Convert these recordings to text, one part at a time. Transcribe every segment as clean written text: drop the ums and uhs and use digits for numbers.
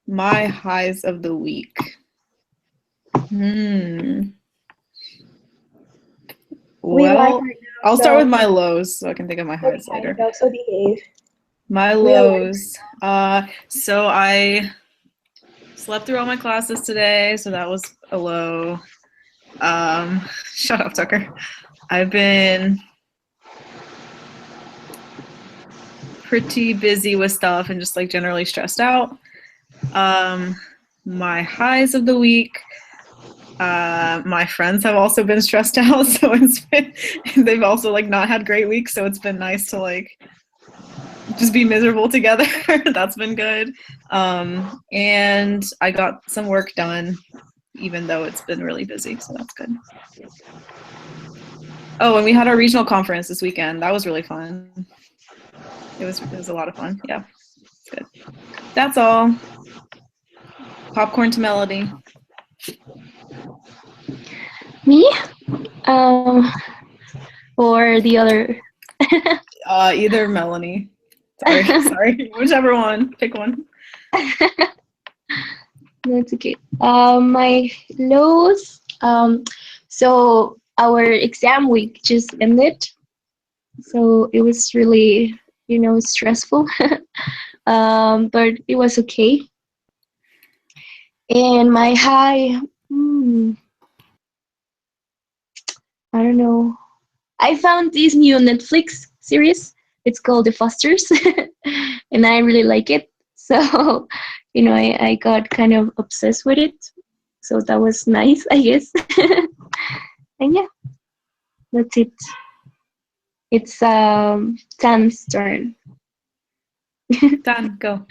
My highs of the week. Well, I'll start with my lows so I can think of my highs later. So behave. My lows. So I slept through all my classes today, so that was a low. Shut up, Tucker. I've been pretty busy with stuff and just like generally stressed out. My highs of the week. My friends have also been stressed out, so they've also like not had great weeks, so it's been nice to like just be miserable together. That's been good. And I got some work done, even though it's been really busy, so that's good. Oh, and we had our regional conference this weekend. That was really fun. It was a lot of fun. Yeah, it's good. That's all. Popcorn to Melody. Me? Or the other? Either Melanie. Sorry. Whichever one. Pick one. That's okay. My lows. So our exam week just ended, so it was really, stressful. But it was okay. And my high. I don't know. I found this new Netflix series. It's called The Fosters, and I really like it. So, I got kind of obsessed with it. So that was nice, I guess. And yeah, that's it. It's Tan's turn. Tan, go.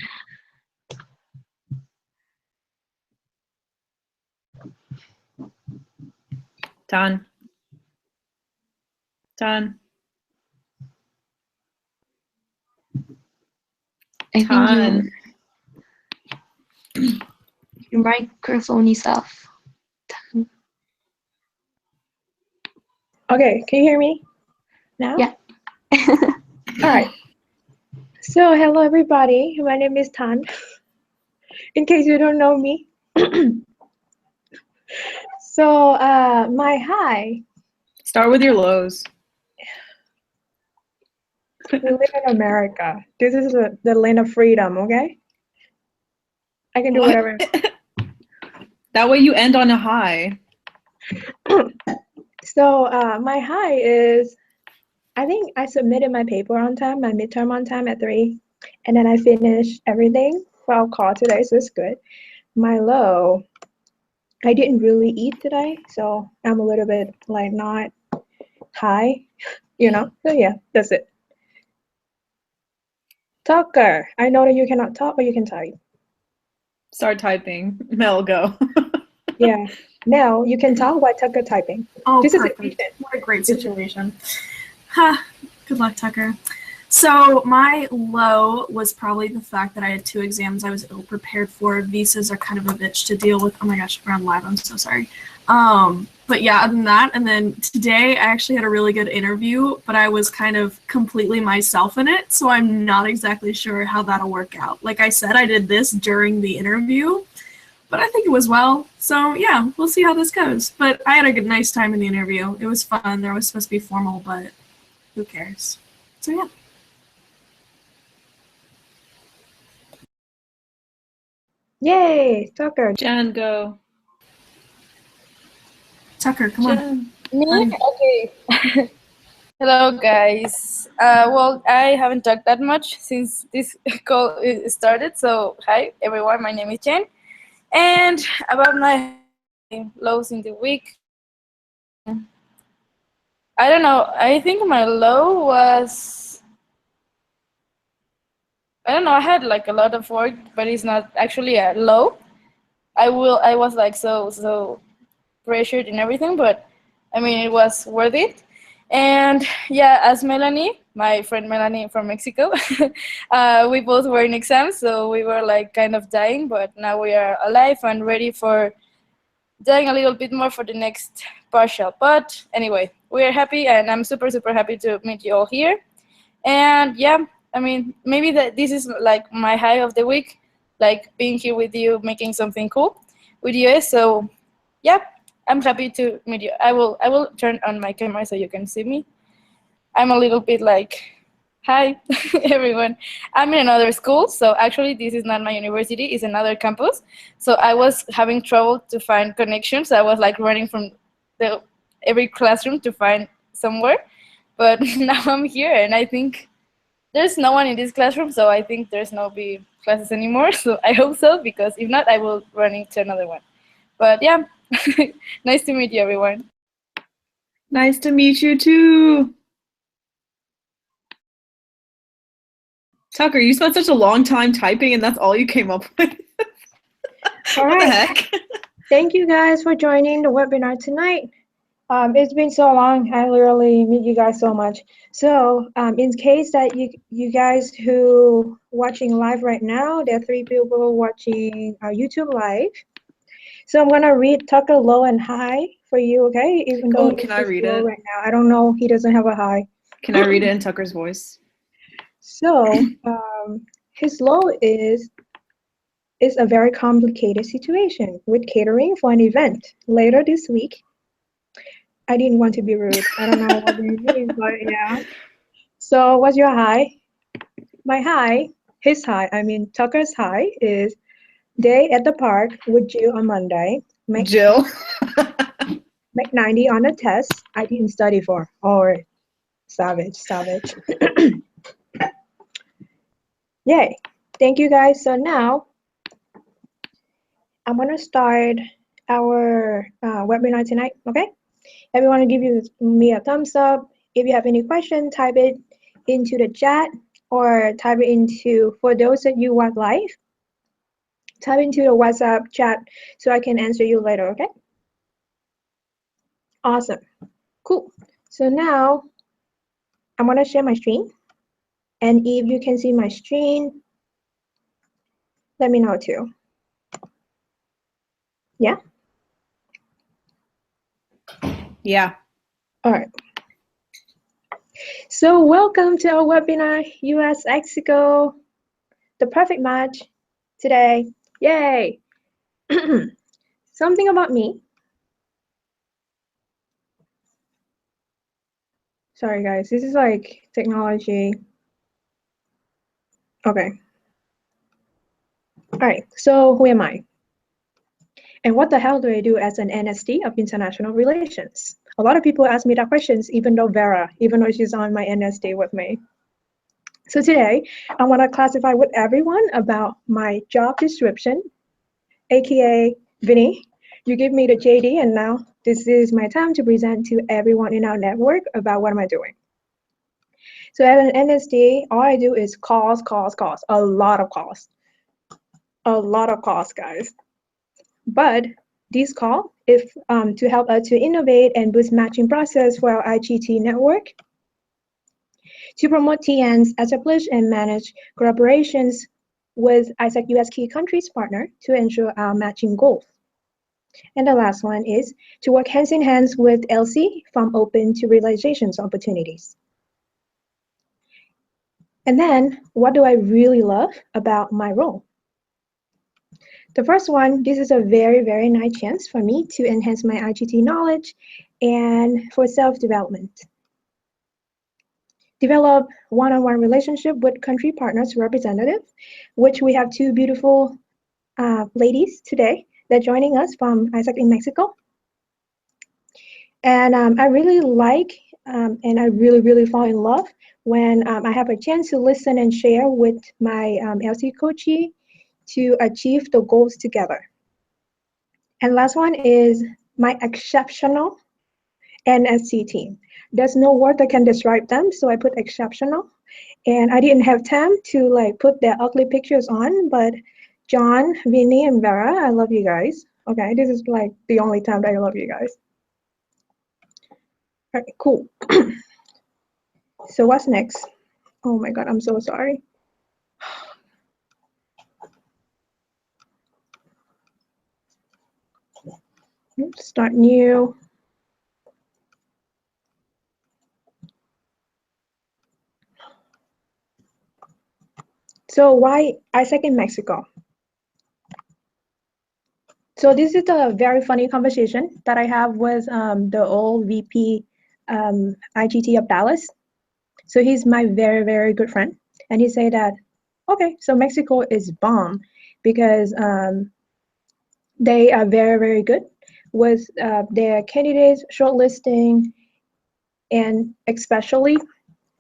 Tan. Tan. I think your microphone is off. Okay, can you hear me now? Yeah. All right. So, hello everybody. My name is Tan. In case you don't know me. So, my high. Start with your lows. We live in America. This is the land of freedom, okay? I can do whatever. That way you end on a high. So, my high is, I think I submitted my paper on time, my midterm on time at 3, and then I finished everything for our call today, so it's good. My low, I didn't really eat today, so I'm a little bit like not high, So yeah, that's it. Tucker, I know that you cannot talk, but you can type. Start typing. Mel, go. Yeah. Now you can talk while Tucker typing. Oh, this perfect. What a great situation. Good luck, Tucker. So my low was probably the fact that I had 2 exams I was ill-prepared for. Visas are kind of a bitch to deal with. Oh my gosh, we're on live. I'm so sorry. But yeah, other than that, and then today I actually had a really good interview, but I was kind of completely myself in it, so I'm not exactly sure how that'll work out. Like I said, I did this during the interview, but I think it was well. So yeah, we'll see how this goes. But I had a nice time in the interview. It was fun. There was supposed to be formal, but who cares? So yeah. Yay, Tucker. Jen, go. Tucker, come on. Me? Okay. Hello, guys. Well, I haven't talked that much since this call started. So, hi, everyone. My name is Jen. And about my lows in the week, I don't know. I think my low was, I don't know. I had like a lot of work, but it's not actually a low. I was like so pressured and everything, but I mean, it was worth it. And yeah, as Melanie, my friend Melanie from Mexico, we both were in exams, so we were like kind of dying, but now we are alive and ready for dying a little bit more for the next partial. But anyway, we are happy, and I'm super happy to meet you all here. And yeah, I mean, maybe this is like my high of the week. like being here with you, making something cool with you. So yeah, I'm happy to meet you. I will turn on my camera so you can see me. I'm a little bit like, hi, everyone. I'm in another school, so actually this is not my university, it's another campus. So I was having trouble to find connections. I was like running from every classroom to find somewhere. But now I'm here, and I think there's no one in this classroom, so I think there's no be classes anymore. So I hope so, because if not, I will run into another one. But yeah, nice to meet you, everyone. Nice to meet you too. Tucker, you spent such a long time typing and that's all you came up with. All What the right. heck? Thank you guys for joining the webinar tonight. It's been so long. I literally meet you guys so much. So in case that you guys who watching live right now, there are 3 people watching our YouTube live. So I'm gonna read Tucker low and high for you, okay? Even though Can I it's read low it? right now. I don't know. He doesn't have a high. Can I read it in Tucker's voice? So his low is a very complicated situation with catering for an event later this week. I didn't want to be rude. I don't know what you mean, but yeah. So what's your high? My high, his high, I mean Tucker's high is day at the park with Jill on Monday. Jill. Make 90 on a test I didn't study for. Or savage. Yay. Thank you guys. So now I'm gonna start our webinar tonight, okay? Everyone give me a thumbs up. If you have any question, type it into the chat or type it into, for those that you watch live, type into the WhatsApp chat so I can answer you later, okay? Awesome, cool. So now I'm gonna share my screen. And if you can see my screen, let me know too. Yeah? Yeah. All right. So welcome to our webinar, US Mexico, the perfect match today. Yay! Something about me. Sorry guys, this is like technology. Okay. All right, so who am I? And what the hell do I do as an NSD of International Relations? A lot of people ask me that questions, even though she's on my NSD with me. So today, I want to classify with everyone about my job description, aka Vinny. You give me the JD, and now this is my time to present to everyone in our network about what am I doing. So at an NSD, all I do is calls, a lot of calls. A lot of calls, guys. But these calls, if to help us to innovate and boost matching process for our iGT network, to promote TNs, establish and manage collaborations with ISAC US key countries partner to ensure our matching goals. And the last one is to work hands in hands with LC from open to realizations opportunities. And then, what do I really love about my role? The first one, this is a very, very nice chance for me to enhance my iGT knowledge and for self-development. Develop one-on-one relationship with country partners representative, which we have 2 beautiful ladies today that are joining us from ISAC in Mexico. And I really like and I really fall in love when I have a chance to listen and share with my LC coachee to achieve the goals together. And last one is my exceptional NSC team. There's no word that can describe them, so I put exceptional. And I didn't have time to like put their ugly pictures on, but John, Vinny, and Vera, I love you guys. Okay, this is like the only time that I love you guys. All right, cool. So what's next? Oh my God, I'm so sorry. Start new. So why ISAC in Mexico? So this is a very funny conversation that I have with the old VP iGT of Dallas. So he's my very, very good friend. And he said that, okay, so Mexico is bomb because they are very, very good with their candidates shortlisting. And especially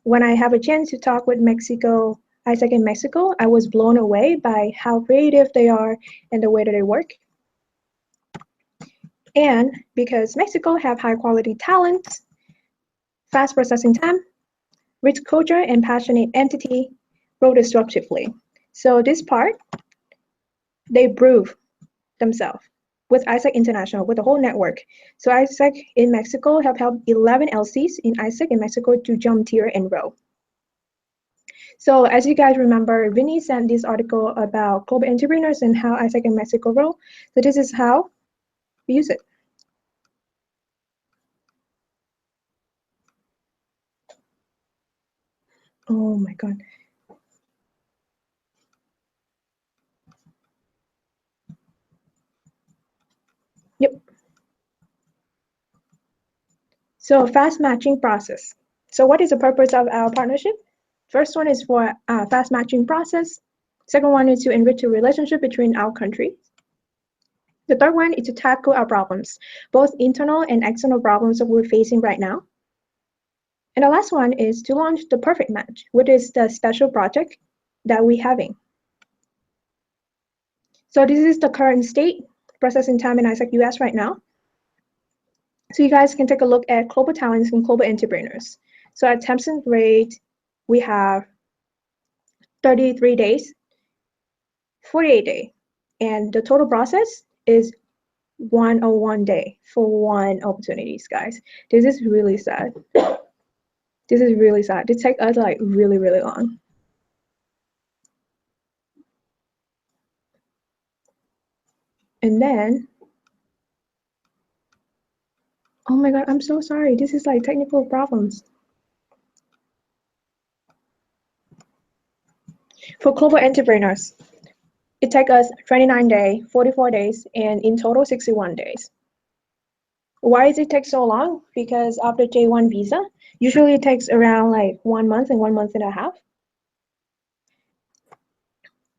when I have a chance to talk with Mexico, ISEC in Mexico, I was blown away by how creative they are and the way that they work. And because Mexico have high quality talent, fast processing time, rich culture, and passionate entity grow disruptively. So this part, they prove themselves with ISEC International, with the whole network. So ISEC in Mexico have helped 11 LCs in ISEC in Mexico to jump tier and grow. So as you guys remember, Vinny sent this article about global entrepreneurs and how ISEC in Mexico grow. So this is how we use it. Oh my God. Yep. So fast matching process. So what is the purpose of our partnership? First one is for fast matching process. Second one is to enrich the relationship between our countries. The third one is to tackle our problems, both internal and external problems that we're facing right now. And the last one is to launch the perfect match, which is the special project that we're having. So this is the current state processing time in ISEC US right now. So you guys can take a look at global talents and global entrepreneurs. So at Thompson rate, we have 33 days, 48 days, and the total process is 101 day for one opportunities, guys. This is really sad. This is really sad. It takes us like really, really long. And then, oh my God, I'm so sorry. This is like technical problems. For global entrepreneurs, it takes us 29 days, 44 days, and in total 61 days. Why does it take so long? Because of the J1 visa, usually it takes around like 1 month and 1.5 months.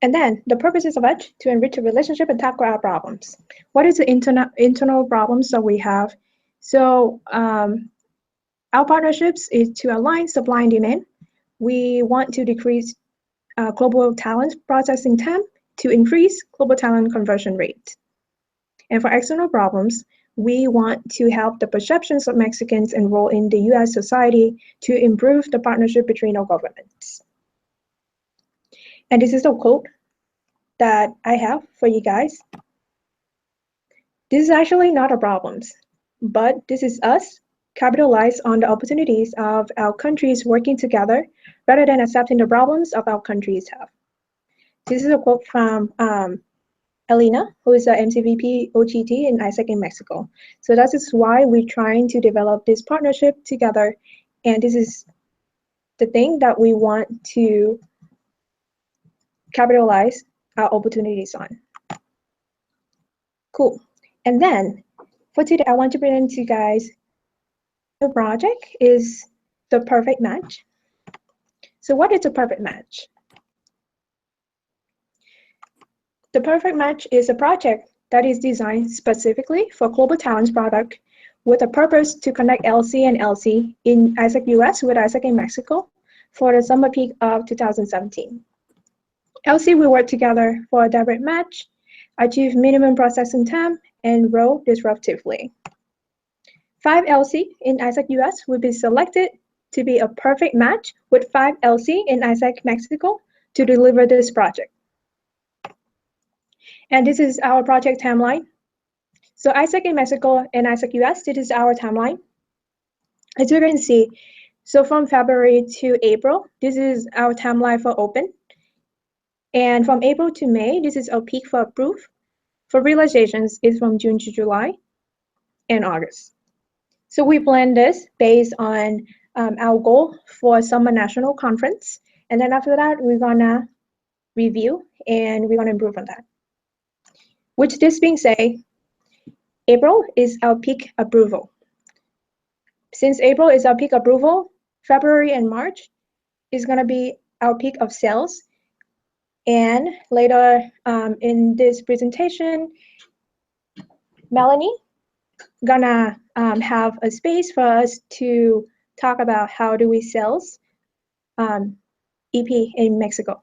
And then the purposes of it to enrich the relationship and tackle our problems. What is the internal problems that we have? So our partnerships is to align supply and demand. We want to decrease global talent processing time to increase global talent conversion rate. And for external problems, we want to help the perceptions of Mexicans enroll in the US society to improve the partnership between our governments. And this is a quote that I have for you guys. This is actually not a problem, but this is us capitalize on the opportunities of our countries working together rather than accepting the problems of our countries have. This is a quote from Elena, who is the MCVP OGT in ISEC in Mexico. So that is why we're trying to develop this partnership together. And this is the thing that we want to capitalize our opportunities on. Cool. And then for today, I want to present to you guys the project is the perfect match. So what is a perfect match? The perfect match is a project that is designed specifically for global talents product with a purpose to connect LC and LC in ISEC US with ISEC in Mexico for the summer peak of 2017. LC will work together for a direct match, achieve minimum processing time, and grow disruptively. 5 LC in ISEC US will be selected to be a perfect match with 5 LC in ISEC Mexico to deliver this project. And this is our project timeline. So ISEC in Mexico and ISEC US, this is our timeline. As you can see, so from February to April, this is our timeline for open. And from April to May, this is our peak for approve. For realizations, is from June to July and August. So we plan this based on our goal for summer national conference. And then after that, we're gonna review and we're gonna improve on that. Which this being said, April is our peak approval. Since April is our peak approval, February and March is going to be our peak of sales. And later in this presentation, Melanie gonna have a space for us to talk about how do we sales EP in Mexico.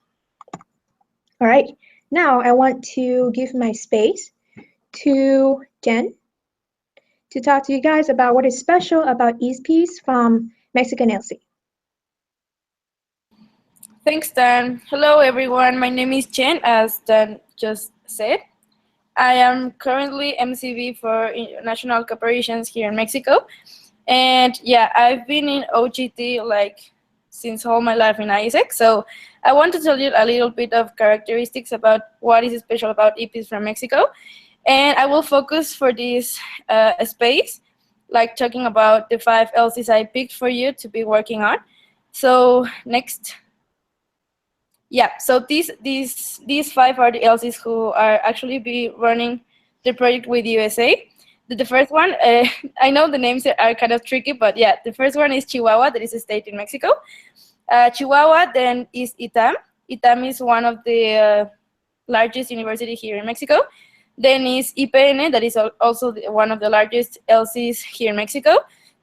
All right, now I want to give my space to Jen to talk to you guys about what is special about EPs from Mexican LC. Thanks, Dan. Hello, everyone. My name is Chen, as Dan just said. I am currently MCV for International Corporations here in Mexico. And yeah, I've been in OGT like since all my life in ISEC. So I want to tell you a little bit of characteristics about what is special about EPs from Mexico. And I will focus for this space, like talking about the 5 LCs I picked for you to be working on. So next. Yeah, so these 5 are the LCs who are actually be running the project with USA. The first one, I know the names are kind of tricky, but yeah, the first one is Chihuahua, that is a state in Mexico. Chihuahua then is ITAM. ITAM is one of the largest university here in Mexico. Then is IPN, that is also one of the largest LCs here in Mexico.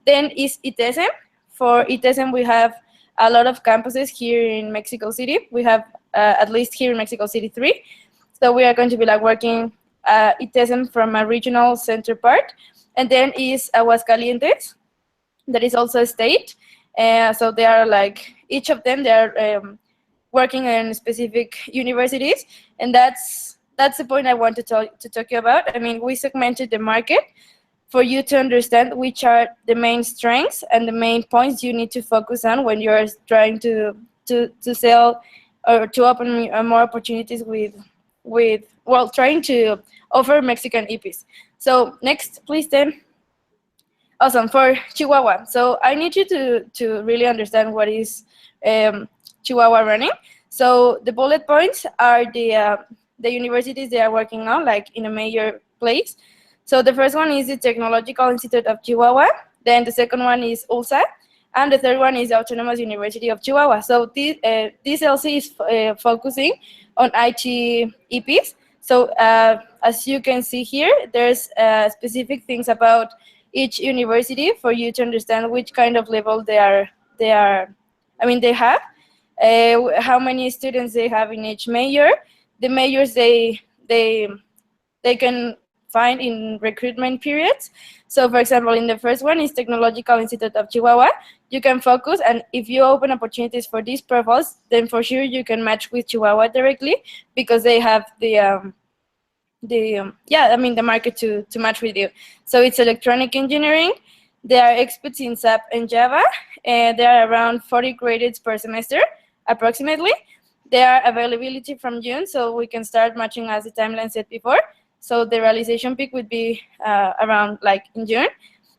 Then is ITESM. For ITESM, we have a lot of campuses here in Mexico City. We have at least here in Mexico City 3. So we are going to be like working ITESM from a regional center part. And then is Aguascalientes, that is also a state. So they are like, each of them, they are working in specific universities. And that's the point I want to talk to you about. I mean, we segmented the market for you to understand which are the main strengths and the main points you need to focus on when you're trying to sell or to open more opportunities with trying to offer Mexican EPs. So next, please, then. Awesome, for Chihuahua. So I need you to really understand what is Chihuahua running. So the bullet points are the universities they are working on, like in a major place. So the first one is the Technological Institute of Chihuahua. Then the second one is ULSA. And the third one is the Autonomous University of Chihuahua. So this LC is focusing on IT EPs. So as you can see here, there's specific things about each university for you to understand which kind of level they have, how many students they have in each major. The majors they can find in recruitment periods. So for example, in the first one is Technological Institute of Chihuahua. You can focus, and if you open opportunities for these profiles, then for sure you can match with Chihuahua directly because they have the market to match with you. So it's electronic engineering. They are experts in SAP and Java, and they are around 40 credits per semester, approximately. They are availability from June, so we can start matching as the timeline said before. So the realization peak would be around like in June.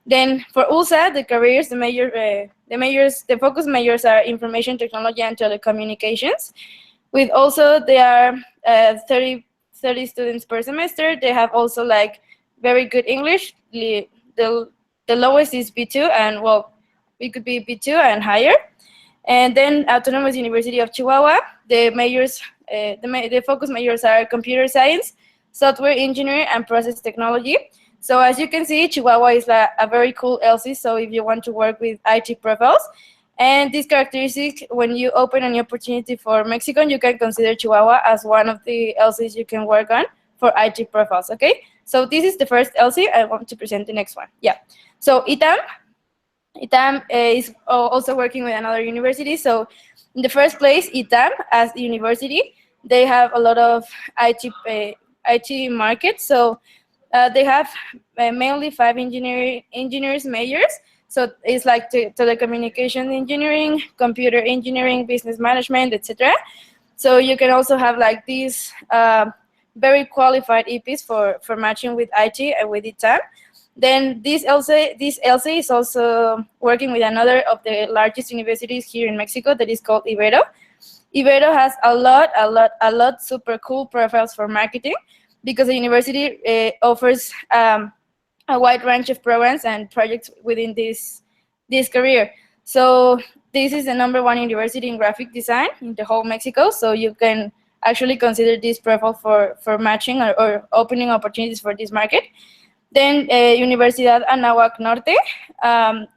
Then for ULSA, the careers, the focus majors are information technology and telecommunications. With also, there are 30 students per semester. They have also like very good English. The lowest is B2, and well, it could be B2 and higher. And then Autonomous University of Chihuahua, the majors, the focus majors are computer science, software engineering, and process technology. So as you can see, Chihuahua is a very cool LC, so if you want to work with IT profiles. And this characteristic, when you open an opportunity for Mexico, you can consider Chihuahua as one of the LCs you can work on for IT profiles, okay? So this is the first LC. I want to present the next one. Yeah. So ITAM is also working with another university. So in the first place, ITAM as the university, they have a lot of IT markets. So they have mainly 5 engineers majors. So it's like telecommunication engineering, computer engineering, business management, etc. So you can also have like these very qualified EPs for matching with IT and with ITAM. Then this LC is also working with another of the largest universities here in Mexico that is called Ibero. Ibero has a lot super cool profiles for marketing because the university offers a wide range of programs and projects within this career. So this is the #1 university in graphic design in the whole Mexico. So you can actually consider this profile for matching or opening opportunities for this market. Then Universidad Anáhuac Norte.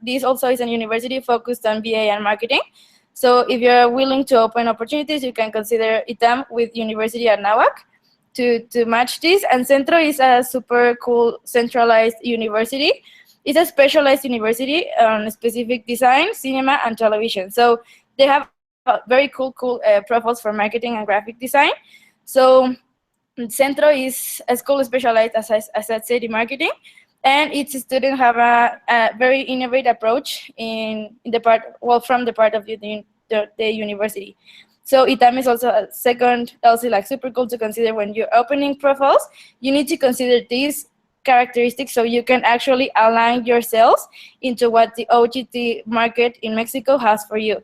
This also is a university focused on BA and marketing. So if you're willing to open opportunities, you can consider ITAM with University Anáhuac to match this. And Centro is a super cool centralized university. It's a specialized university on specific design, cinema, and television. So they have very cool profiles for marketing and graphic design. So Centro is a school specialized, as I said, in marketing, and its students have a very innovative approach from the part of the university. So ITAM is also a second LC, like super cool to consider when you're opening profiles. You need to consider these characteristics so you can actually align yourselves into what the OGT market in Mexico has for you.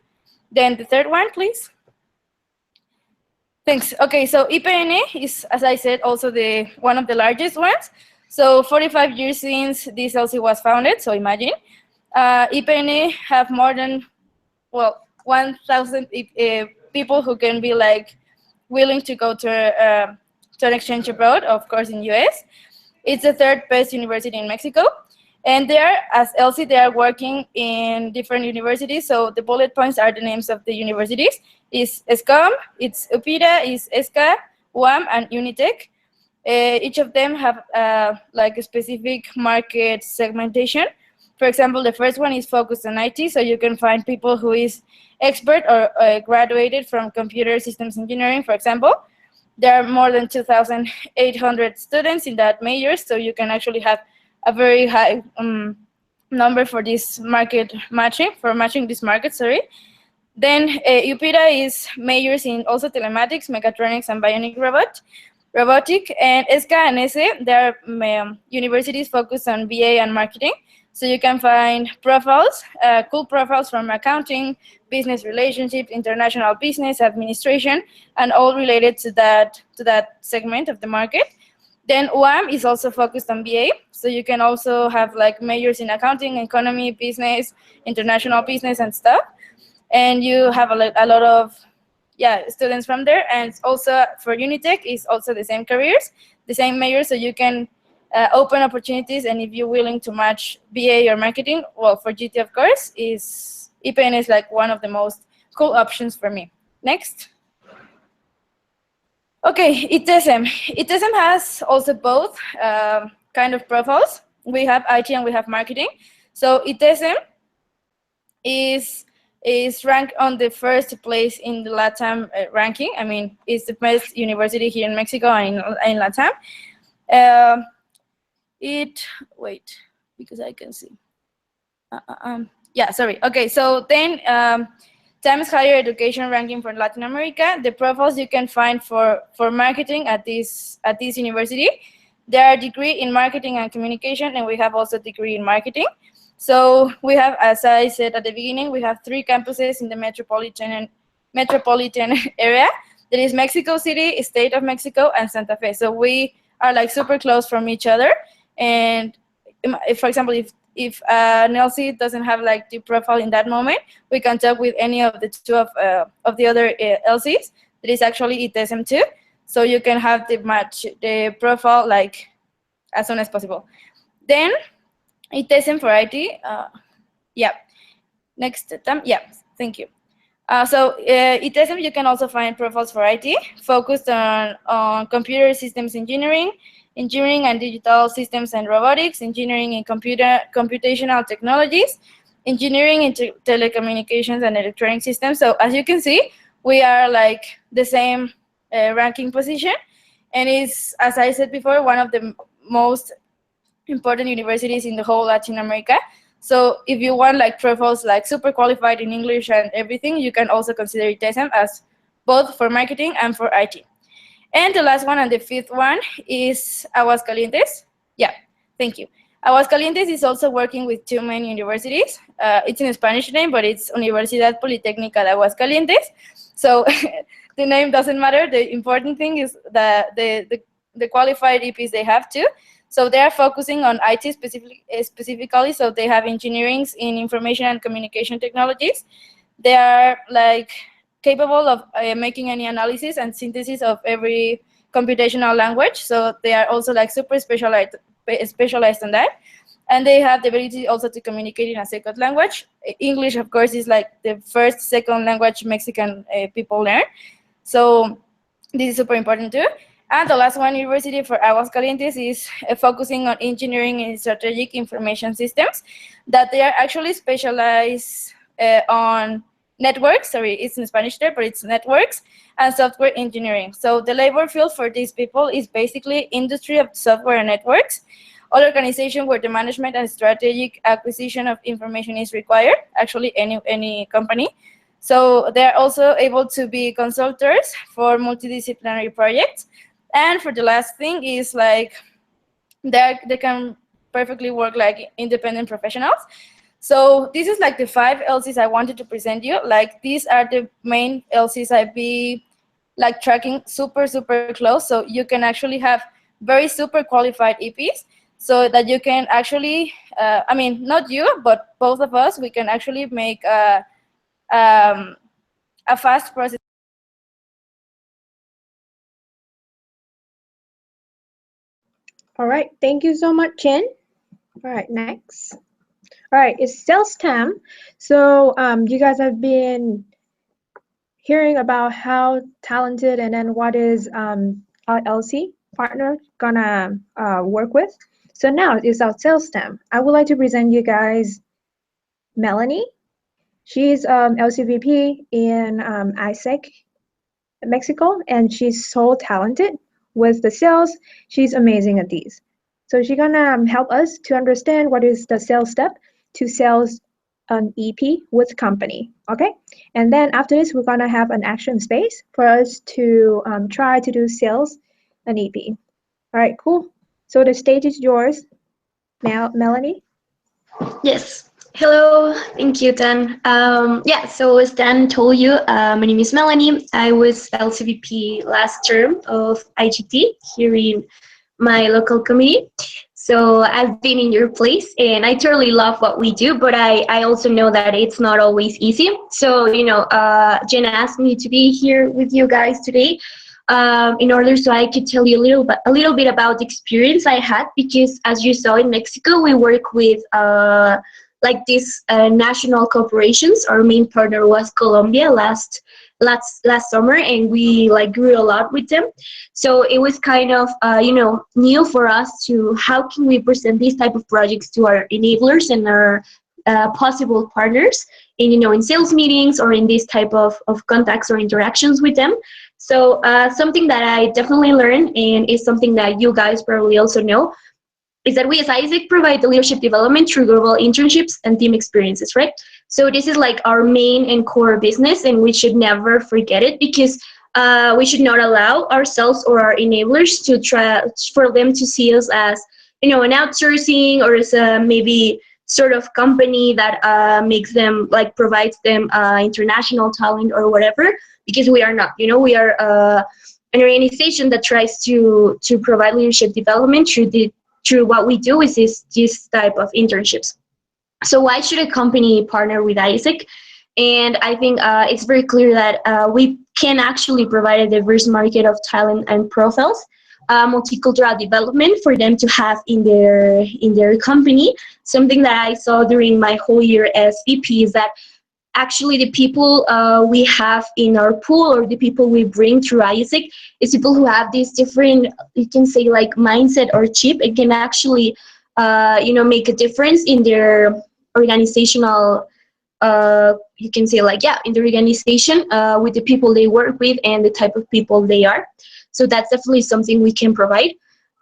Then the third one, please. Thanks. Okay, so IPN is, as I said, also one of the largest ones. So 45 years since this LC was founded, so imagine. IPN have more than, 1,000 people who can be like willing to go to an exchange abroad, of course in US. It's the third best university in Mexico. And they are, as LC, they are working in different universities. So the bullet points are the names of the universities. It's ESCOM, it's UPIRA, it's ESCA, UAM, and Unitec. Each of them have like a specific market segmentation. For example, the first one is focused on IT, so you can find people who is expert or graduated from computer systems engineering, for example. There are more than 2,800 students in that major, so you can actually have a very high number for this market matching this market, sorry. Then UPIRA is majors in also telematics, mechatronics, and bionic robotic, and ESCA and ESE, they are universities focused on BA and marketing. So you can find profiles, cool profiles from accounting, business relationships, international business, administration, and all related to that segment of the market. Then UAM is also focused on BA. So you can also have like majors in accounting, economy, business, international business, and stuff. And you have a lot of students from there. And also for Unitec is also the same careers, the same majors, so you can open opportunities. And if you're willing to match BA or marketing, well, for GT, of course, IPN is like one of the most cool options for me. Next. Okay, ITESM. ITESM has also both kind of profiles. We have IT and we have marketing. So ITESM is ranked on the first place in the LATAM ranking. I mean, it's the best university here in Mexico and in LATAM. Wait, because I can see. Sorry. Okay, so then Times Higher Education ranking for Latin America. The profiles you can find for marketing at this university. There are degree in marketing and communication, and we have also degree in marketing. So we have, as I said at the beginning, we have 3 campuses in the metropolitan area. There is Mexico City, State of Mexico, and Santa Fe. So we are like super close from each other. And if, for example, if an LC doesn't have like the profile in that moment, we can talk with any of the 2 of the other LCs. That is actually ITESM too. So you can have the profile like as soon as possible. Then ITESM for IT. Next time. Yeah, thank you. So ITESM, you can also find profiles for IT focused on computer systems engineering and digital systems and robotics, engineering in computational technologies, engineering in telecommunications and electronic systems. So as you can see, we are like the same ranking position, and is, as I said before, one of the most important universities in the whole Latin America. So if you want like profiles like super qualified in English and everything, you can also consider ITESM as both for marketing and for IT. And the last one and the 5th one is Aguascalientes. Yeah, thank you. Aguascalientes is also working with 2 main universities. It's in a Spanish name, but it's Universidad Politécnica de Aguascalientes. So the name doesn't matter. The important thing is the qualified EPs they have too. So they are focusing on IT specifically. So they have engineerings in information and communication technologies. They are like capable of making any analysis and synthesis of every computational language. So they are also like super specialized on that. And they have the ability also to communicate in a second language. English, of course, is like the first, second language Mexican people learn. So this is super important too. And the last one, University for Aguascalientes, is focusing on engineering and strategic information systems, that they are actually specialized on networks. Sorry, it's in Spanish there, but it's networks and software engineering. So the labor field for these people is basically industry of software and networks, all organization where the management and strategic acquisition of information is required, actually any company. So they're also able to be consultants for multidisciplinary projects. And for the last thing is like they can perfectly work like independent professionals. So this is like the 5 LCs I wanted to present you. Like these are the main LCs I be like tracking super close. So you can actually have very super qualified EPs, so that you can actually, I mean, not you, but both of us, we can actually make a fast process. All right, thank you so much, Chen. All right, next. All right, it's sales time. So you guys have been hearing about how talented and then what is our LC partner gonna work with. So now it's our sales time. I would like to present you guys Melanie. She's LCVP in ISEC, Mexico, and she's so talented with the sales. She's amazing at these. So she's gonna help us to understand what is the sales step to sales an EP with company, okay? And then after this, we're gonna have an action space for us to try to do sales an EP. All right, cool. So the stage is yours, Melanie. Yes. Hello. Thank you, Dan. Yeah, so as Dan told you, my name is Melanie. I was LCVP last term of iGT here in my local community. So I've been in your place and I totally love what we do, but I also know that it's not always easy. So, Jenna asked me to be here with you guys today in order so I could tell you a little bit about the experience I had, because as you saw in Mexico, we work with like these national corporations. Our main partner was Colombia last summer, and we like grew a lot with them. So it was kind of new for us to how can we present these type of projects to our enablers and our possible partners in sales meetings or in this type of contacts or interactions with them. So something that I definitely learned, and is something that you guys probably also know, is that we as ISEC provide the leadership development through global internships and team experiences, right? So this is like our main and core business, and we should never forget it, because we should not allow ourselves or our enablers to try for them to see us as an outsourcing or as a maybe sort of company that makes them like provides them international talent or whatever, because we are not. We are an organization that tries to provide leadership development through what we do is this type of internships. So why should a company partner with ISEC? And I think it's very clear that we can actually provide a diverse market of talent and profiles, multicultural development for them to have in their company. Something that I saw during my whole year as VP is that actually the people we have in our pool, or the people we bring through ISEC, is people who have this different, you can say like mindset or chip, and can actually make a difference in their organizational you can say like in the organization with the people they work with and the type of people they are. So that's definitely something we can provide.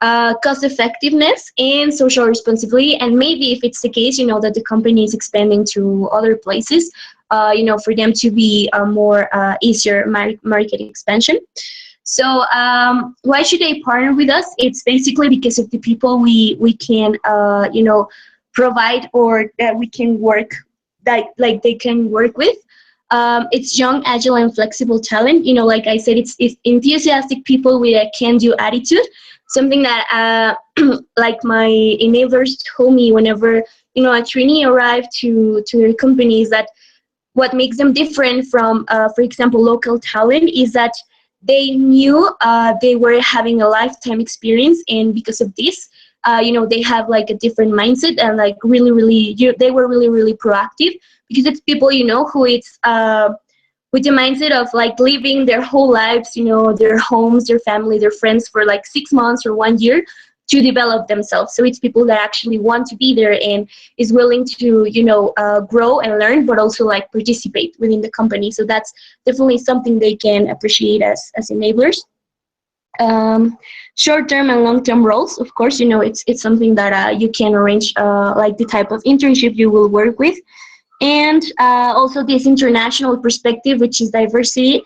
Cost effectiveness and social responsibility, and maybe if it's the case that the company is expanding to other places, for them to be a more easier market expansion. So why should they partner with us? It's basically because of the people we can provide, or that we can work that like they can work with. It's young, agile, and flexible talent. Like I said, it's enthusiastic people with a can-do attitude. something that like my enablers told me whenever a trainee arrived to their company, is that what makes them different from, for example, local talent, is that they knew they were having a lifetime experience, and because of this, they have like a different mindset, and like really, they were really proactive, because it's people, who it's with the mindset of like living their whole lives, their homes, their family, their friends for like 6 months or 1 year to develop themselves. So it's people that actually want to be there and is willing to, grow and learn, but also like participate within the company. So that's definitely something they can appreciate as enablers. Short-term and long-term roles, of course, it's something that you can arrange, like the type of internship you will work with. And also this international perspective, which is diversity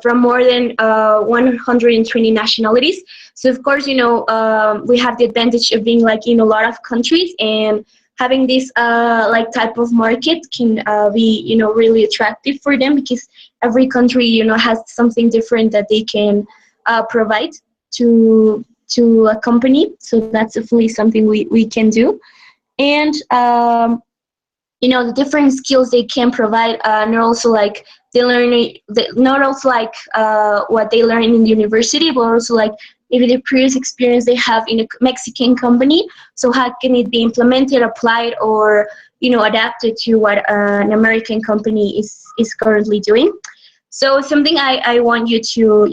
from more than 120 nationalities. So of course, we have the advantage of being like in a lot of countries, and having this like type of market can be really attractive for them, because every country has something different that they can provide to a company. So that's definitely something we can do. And the different skills they can provide, not also like not also like what they learn in the university, but also like maybe the previous experience they have in a Mexican company. So how can it be implemented, applied, or adapted to what an American company is currently doing? So something I want you to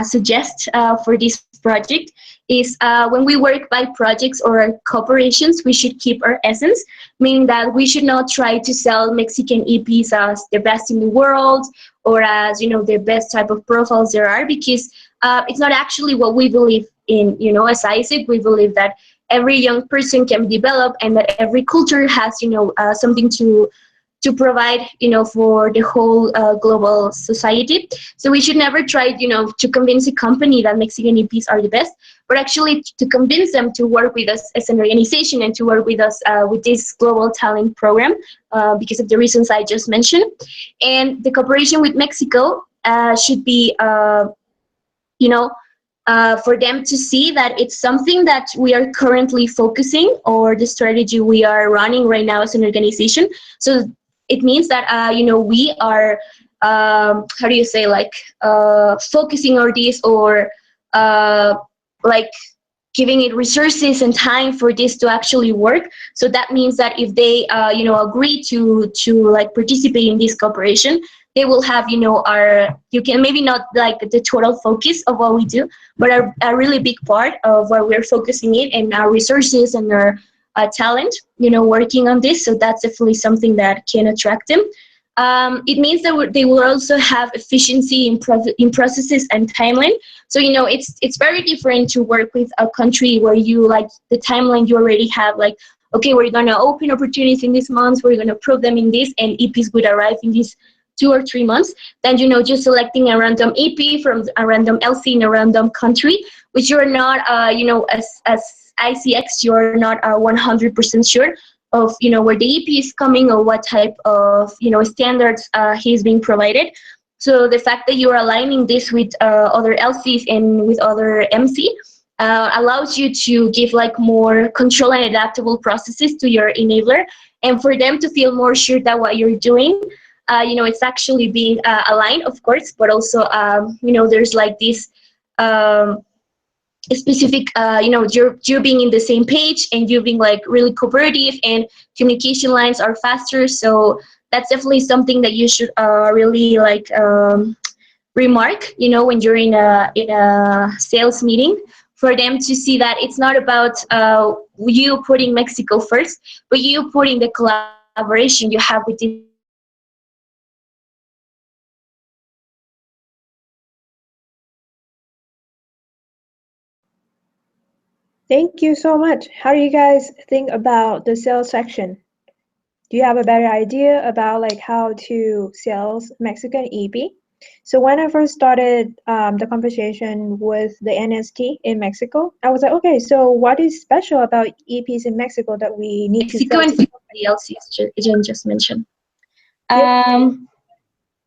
suggest for this project is when we work by projects or corporations, we should keep our essence, meaning that we should not try to sell Mexican EPs as the best in the world, or as the best type of profiles there are, because it's not actually what we believe in. As iGE, we believe that every young person can be developed, and that every culture has something to provide for the whole global society. So we should never try to convince a company that Mexican EPs are the best, but actually to convince them to work with us as an organization, and to work with us with this global talent program, because of the reasons I just mentioned. And the cooperation with Mexico should be for them to see that it's something that we are currently focusing, or the strategy we are running right now as an organization. So it means that we are how do you say, like focusing on this, or like giving it resources and time for this to actually work. So that means that if they agree to like participate in this cooperation, they will have you can maybe not like the total focus of what we do, but a really big part of what we're focusing in, and our resources and our talent working on this. So that's definitely something that can attract them. It means that they will also have efficiency in processes and timeline. So it's very different to work with a country where you like the timeline you already have, like, okay, we're going to open opportunities in this month, we're going to prove them in this, and EPs would arrive in these 2 or 3 months, than just selecting a random EP from a random LC in a random country, which you're not as ICX, you're not 100% sure of where the EP is coming, or what type of standards he's being provided. So the fact that you're aligning this with other LCs and with other MC allows you to give like more control and adaptable processes to your enabler, and for them to feel more sure that what you're doing it's actually being aligned, of course, but also there's like this specific you're being in the same page, and you being like really cooperative, and communication lines are faster. So that's definitely something that you should really like remark when you're in a sales meeting, for them to see that it's not about you putting Mexico first, but you putting the collaboration you have with this Thank you so much. How do you guys think about the sales section? Do you have a better idea about like how to sales Mexican EP? So when I first started the conversation with the NST in Mexico, I was like, okay, so what is special about EPs in Mexico that we need Mexico to and sell? somebody else Jen just mentioned. Yep.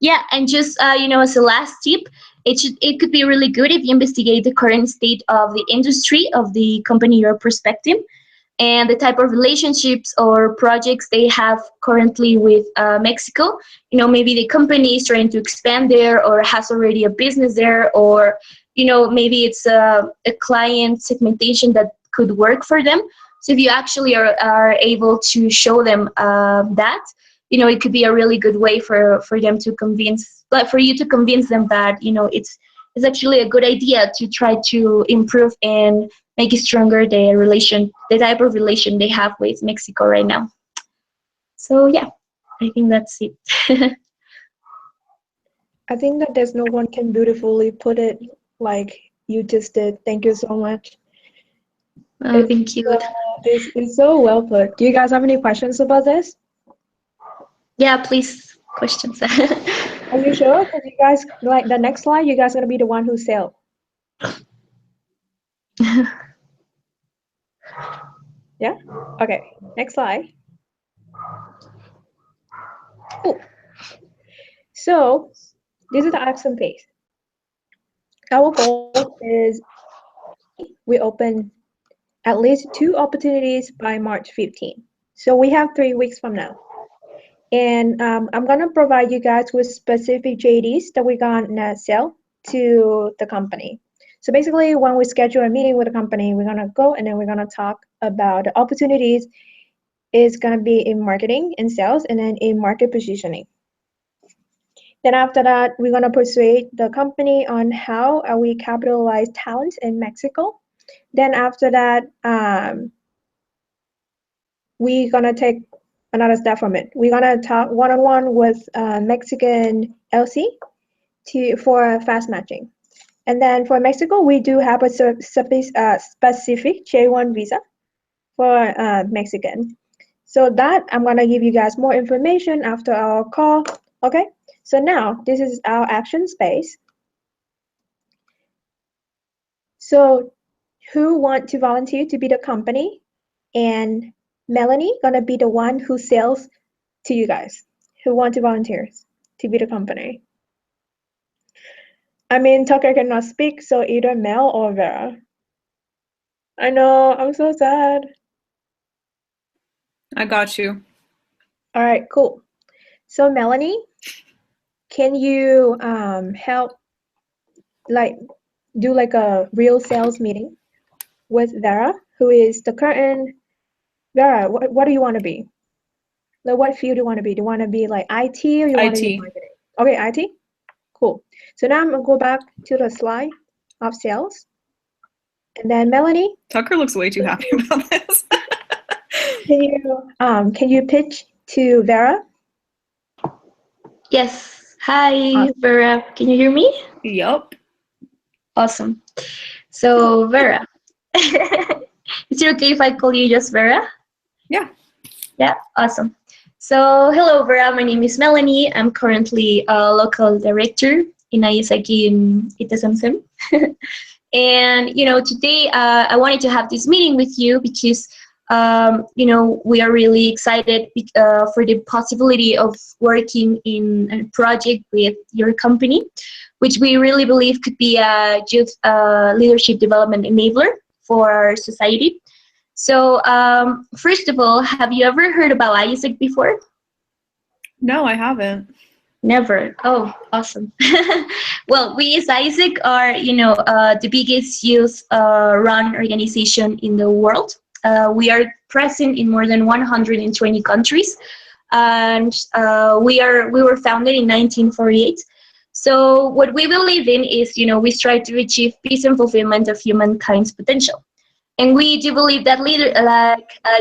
Yeah, and just as a last tip, it could be really good if you investigate the current state of the industry of the company you're prospecting, and the type of relationships or projects they have currently with Mexico. Maybe the company is trying to expand there or has already a business there, or maybe it's a client segmentation that could work for them. So if you actually are able to show them that, it could be a really good way for them to convince, like for you to convince them that it's actually a good idea to try to improve and make it stronger the type of relation they have with Mexico right now. So yeah, I think that's it. I think that there's no one can beautifully put it like you just did. Thank you so much. Oh, thank you. It's so well put. Do you guys have any questions about this? Yeah, please, questions. Are you sure? Because you guys, like the next slide, you guys are gonna be the one who sell. Yeah? Okay, next slide. Cool. So this is the action phase. Our goal is we open at least 2 opportunities by March 15. So we have 3 weeks from now. And I'm gonna provide you guys with specific JDs that we're gonna sell to the company. So basically, when we schedule a meeting with the company, we're gonna go and then we're gonna talk about the opportunities. Is gonna be in marketing and sales, and then in market positioning. Then after that, we're gonna persuade the company on how we capitalize talent in Mexico. Then after that, we're gonna take another step from it. We're gonna talk one-on-one with Mexican LC for fast matching. And then for Mexico, we do have a specific J1 visa for Mexican. So that I'm gonna give you guys more information after our call. Okay, so now this is our action space. So who want to volunteer to be the company? And Melanie gonna be the one who sells to you guys. Who want to volunteer to be the company? I mean, Tucker cannot speak, so either Mel or Vera. I know, I'm so sad. I got you. All right, cool. So Melanie, can you help do a real sales meeting with Vera, who is the current Vera? What do you want to be? Like, what field do you want to be? Do you want to be like IT or you want to be IT. marketing? Okay, IT. Cool. So now I'm gonna go back to the slide of sales, and then Melanie, Tucker looks way too happy about this. can you pitch to Vera? Yes. Hi, Vera. Can you hear me? Yup. Awesome. So, Vera. Is it okay if I call you just Vera? Yeah. Yeah, awesome. So, hello, Vera. My name is Melanie. I'm currently a local director in iGT in Itasamsem. And, today I wanted to have this meeting with you because, we are really excited for the possibility of working in a project with your company, which we really believe could be a youth leadership development enabler for our society. So, first of all, have you ever heard about iGT before? No, I haven't. Never. Oh, awesome. Well, we as iGT are, the biggest youth run organization in the world. We are present in more than 120 countries, and we were founded in 1948. So what we believe in is, we strive to achieve peace and fulfillment of humankind's potential. And we do believe that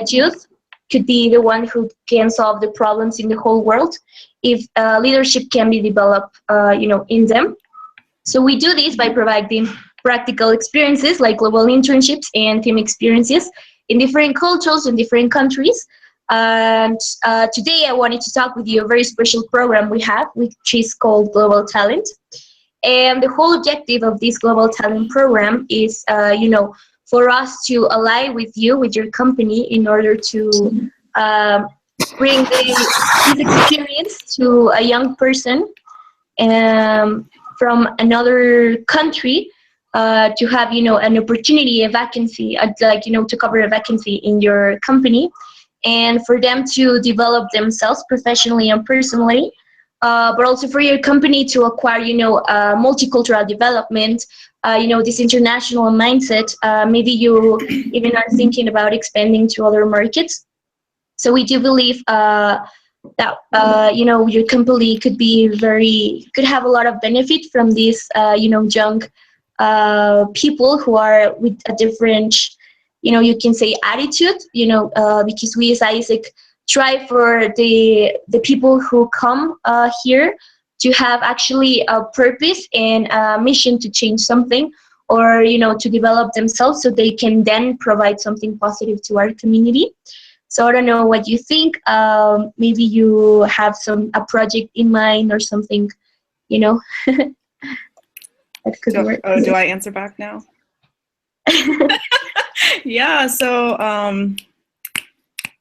youth could be the one who can solve the problems in the whole world if leadership can be developed, in them. So we do this by providing practical experiences like global internships and team experiences in different cultures and different countries. And today I wanted to talk with you a very special program we have, which is called Global Talent. And the whole objective of this Global Talent program is, for us to ally with you, with your company, in order to bring this experience to a young person from another country to have, you know, an opportunity, a vacancy, like, you know, to cover a vacancy in your company, and for them to develop themselves professionally and personally, but also for your company to acquire, you know, multicultural development, you know, this international mindset. Maybe you even are thinking about expanding to other markets. So we do believe that you know, your company could have a lot of benefit from these you know, young people who are with a different, you know, you can say attitude, you know, because we as Isaac try for the people who come here to have actually a purpose and a mission to change something, or, you know, to develop themselves so they can then provide something positive to our community. So I don't know what you think. Maybe you have a project in mind or something, you know, that could work. Do I answer back now? Yeah, so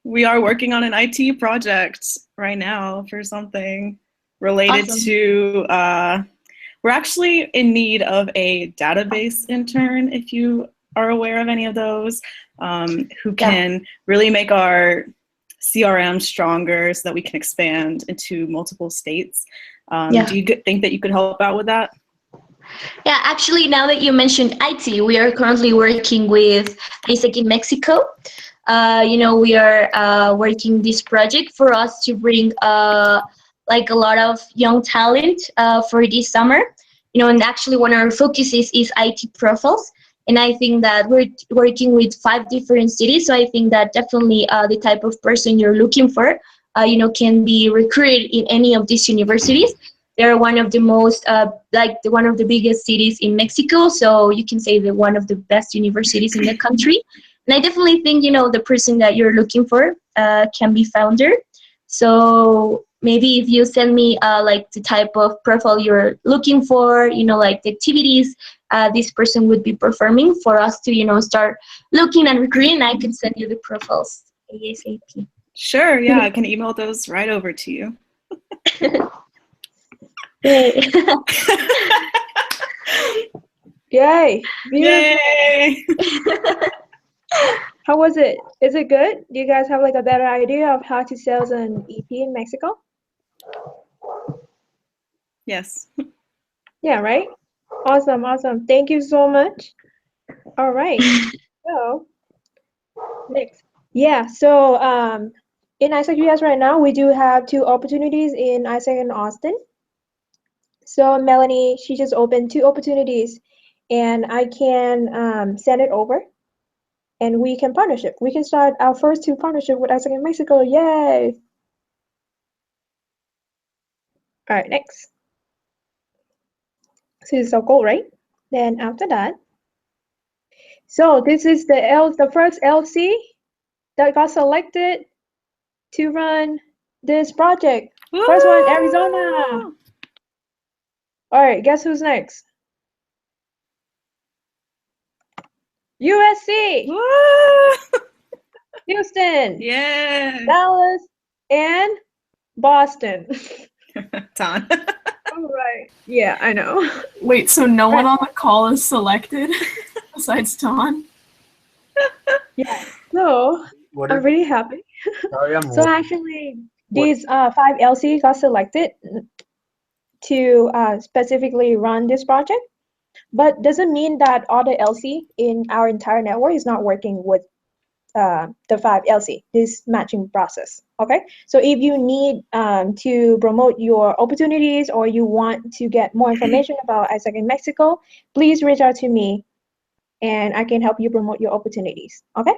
we are working on an IT project right now for something related Awesome. to, we're actually in need of a database intern, if you are aware of any of those, who can really make our CRM stronger so that we can expand into multiple states. Do you think that you could help out with that? Yeah, actually, now that you mentioned IT, we are currently working with Isaac in Mexico. You know, we are working this project for us to bring like a lot of young talent for this summer. You know, and actually one of our focuses is IT profiles. And I think that we're working with 5 different cities. So I think that definitely the type of person you're looking for, you know, can be recruited in any of these universities. They're one of the most, one of the biggest cities in Mexico. So you can say they're one of the best universities in the country. And I definitely think, you know, the person that you're looking for can be found there. So maybe if you send me like the type of profile you're looking for, you know, like the activities this person would be performing for us to, you know, start looking and recruiting, I can send you the profiles ASAP. Sure, yeah, I can email those right over to you. Yay! Yay! Beautiful. Yay! How was it? Is it good? Do you guys have like a better idea of how to sell an EP in Mexico? Yes. Yeah, right? Awesome, awesome. Thank you so much. All right. So next. Yeah, so in Isaac US right now, we do have 2 opportunities in Isaac and Austin. So Melanie, she just opened 2 opportunities, and I can send it over, and we can partnership. We can start our first 2 partnership with Isaac in Mexico. Yay! All right, next. So this is so cool, right? Then after that, so this is the first LC that got selected to run this project. First one, Arizona. All right, guess who's next? USC, Woo! Houston, Yeah. Dallas, and Boston. Ton. All right. Yeah, I know. Wait, so no one on the call is selected besides Ton? Yeah. So What I'm if, really happy. sorry, I'm So wrong. actually, these 5 LC got selected to specifically run this project, but doesn't mean that all the LC in our entire network is not working with the 5 LC, this matching process. Okay, so if you need to promote your opportunities or you want to get more information about Isaac in Mexico, please reach out to me and I can help you promote your opportunities. Okay,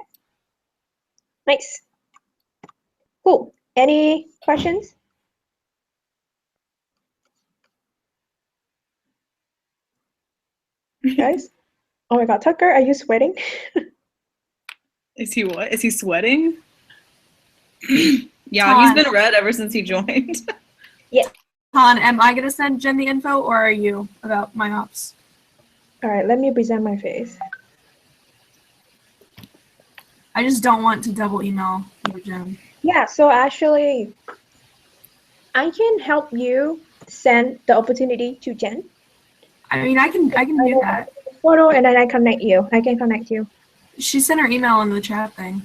nice, cool. Any questions? Guys? Oh my God, Tucker, are you sweating? Is he what? Is he sweating? Yeah, Ton. he's been red ever since he joined. Ton, am I gonna send Jen the info or are you about my ops? All right, let me present my face. I just don't want to double email you, Jen. Yeah, so actually, I can help you send the opportunity to Jen. I mean, I can do that. Photo, and then I connect you. I can connect you. She sent her email in the chat thing.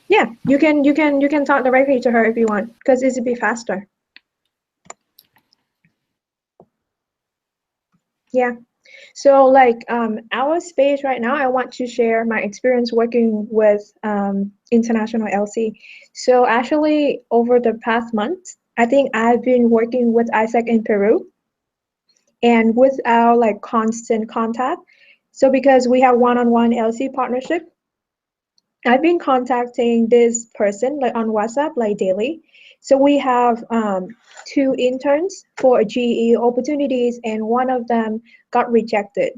Yeah, you can talk directly to her if you want, because it would be faster. Yeah. So like our space right now, I want to share my experience working with international LC. So actually over the past month, I think I've been working with Isaac in Peru and with our like constant contact. So because we have one-on-one LC partnership, I've been contacting this person like on WhatsApp like daily. So we have 2 interns for GE opportunities, and one of them got rejected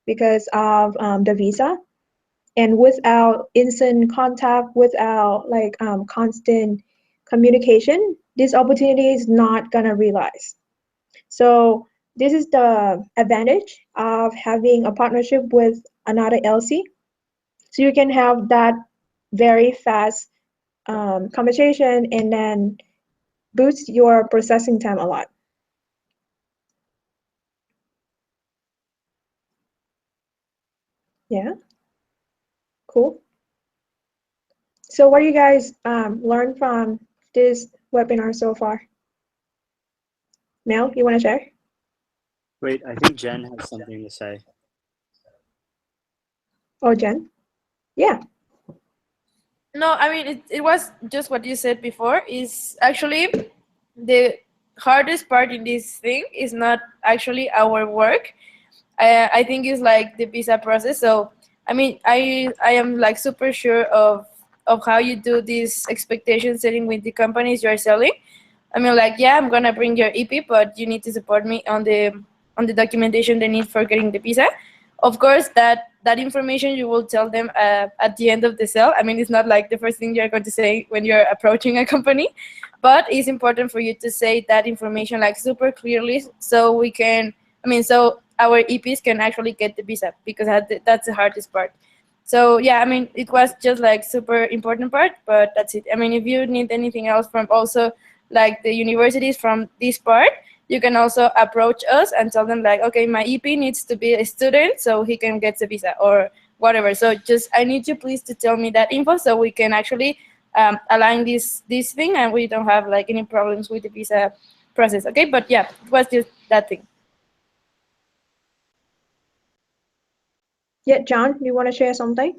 because of the visa. And without instant contact, without like constant communication, this opportunity is not gonna realize. So this is the advantage of having a partnership with another LC. So you can have that very fast conversation and then boost your processing time a lot. Yeah, cool. So what do you guys learn from this webinar so far? Mel, you want to share? Wait, I think Jen has something to say. Oh, Jen? Yeah. No, I mean, it was just what you said before. Is actually the hardest part in this thing is not actually our work. I think it's like the visa process. So I mean, I am like super sure of how you do this expectation setting with the companies you are selling. I mean, like, yeah, I'm gonna bring your EP, but you need to support me on the documentation they need for getting the visa. Of course, that information you will tell them at the end of the sale. I mean, it's not like the first thing you're going to say when you're approaching a company, but it's important for you to say that information like super clearly, so we can. I mean, so our EPs can actually get the visa, because that's the hardest part. So yeah, I mean, it was just like super important part, but that's it. I mean, if you need anything else from also like the universities from this part, you can also approach us and tell them like, okay, my EP needs to be a student so he can get the visa or whatever. So just, I need you please to tell me that info so we can actually align this thing and we don't have like any problems with the visa process. Okay, but yeah, it was just that thing. Yeah, John, you want to share something?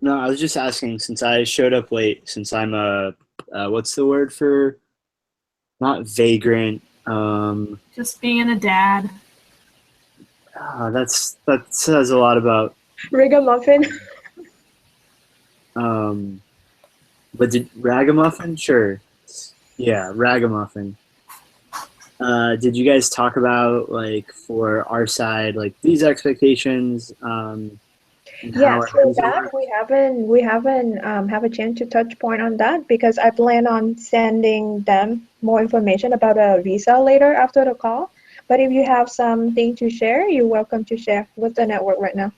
No, I was just asking, since I showed up late, since I'm a, what's the word for, not vagrant, Just being a dad. that says a lot about, Ragamuffin. but did ragamuffin? Sure. Yeah, ragamuffin. Did you guys talk about, like, for our side, like, these expectations, and Yeah, how our so visa that works? we haven't have a chance to touch point on that because I plan on sending them more information about a visa later after the call. But if you have something to share, you're welcome to share with the network right now.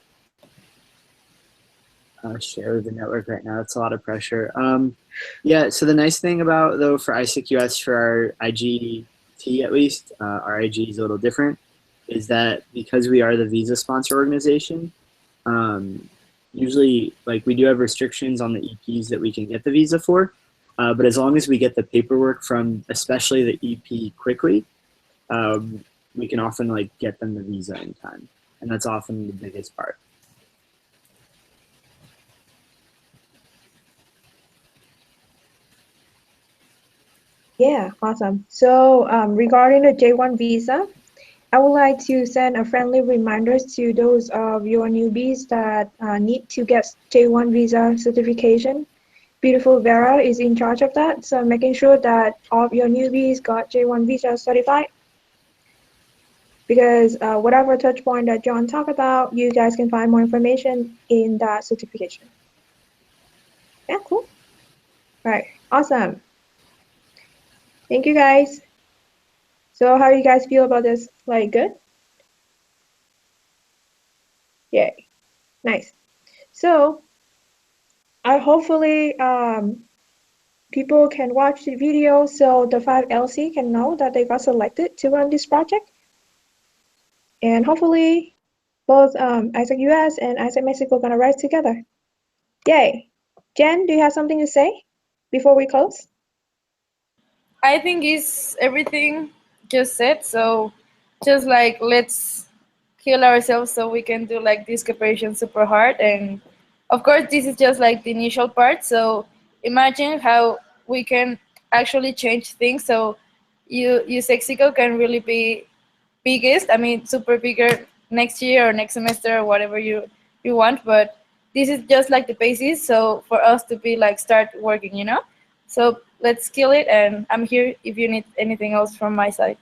Share the network right now. That's a lot of pressure. Yeah, so the nice thing about, though, for ISIC US, for our iGT at least, our IG is a little different, is that because we are the visa sponsor organization, usually, like, we do have restrictions on the EPs that we can get the visa for, but as long as we get the paperwork from especially the EP quickly, we can often, like, get them the visa in time, and that's often the biggest part. Yeah, awesome. So regarding the J1 visa, I would like to send a friendly reminders to those of your newbies that need to get J1 visa certification. Beautiful Vera is in charge of that, so making sure that all of your newbies got J1 visa certified. Because whatever touch point that John talked about, you guys can find more information in that certification. Yeah, cool. All right, awesome. Thank you guys. So how do you guys feel about this? Like good? Yay, nice. So I hopefully people can watch the video so the 5LC can know that they got selected to run this project. And hopefully both Isaac US and Isaac Mexico are gonna rise together. Yay. Jen, do you have something to say before we close? I think it's everything just said. So just like let's kill ourselves so we can do like this preparation super hard. And of course, this is just like the initial part. So imagine how we can actually change things. So you Sexico can really be biggest. I mean, super bigger next year or next semester or whatever you want. But this is just like the basis. So for us to be like start working, you know. So let's kill it. And I'm here if you need anything else from my side.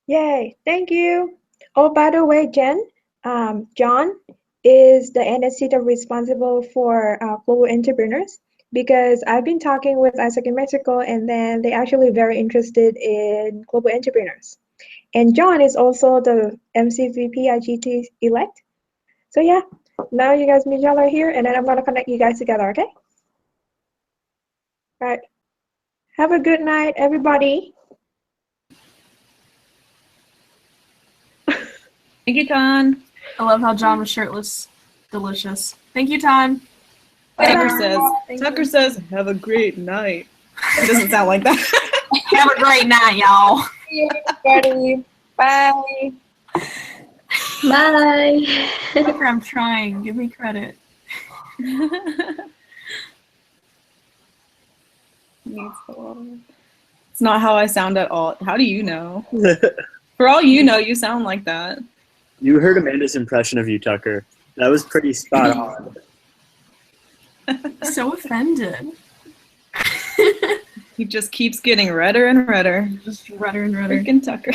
Yay, thank you. Oh, by the way, Jen, John is the NSC that responsible for global entrepreneurs because I've been talking with Isaac in Mexico and then they actually very interested in global entrepreneurs. And John is also the MCVP iGT elect. So yeah, now you guys meet each other here and then I'm gonna connect you guys together, okay? All right. Have a good night, everybody. Thank you, Ton. I love how John was shirtless. Delicious. Thank you, Tom. Tucker says, have a great night. It doesn't sound like that. Have a great night, y'all. See you, everybody. Bye. Bye. Tucker, I'm trying. Give me credit. It's not how I sound at all. How do you know? For all you know, you sound like that. You heard Amanda's impression of you, Tucker. That was pretty spot on. So offended. He just keeps getting redder and redder. Just redder and redder. Freaking Tucker.